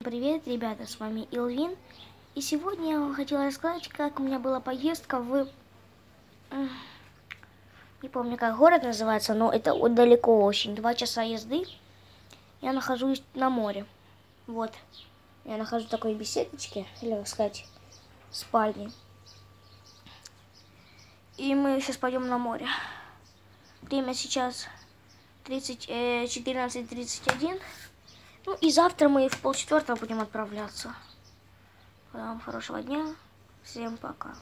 Привет, ребята, с вами Илвин. И сегодня я вам хотела рассказать, как у меня была поездка в... Не помню, как город называется, но это далеко очень. 2 часа езды. Я нахожусь на море. Вот. Я нахожусь в такой беседочке, или, как сказать, спальне. И мы сейчас пойдем на море. Время сейчас 14:31. Ну и завтра мы в 3:30 будем отправляться. Вам хорошего дня. Всем пока.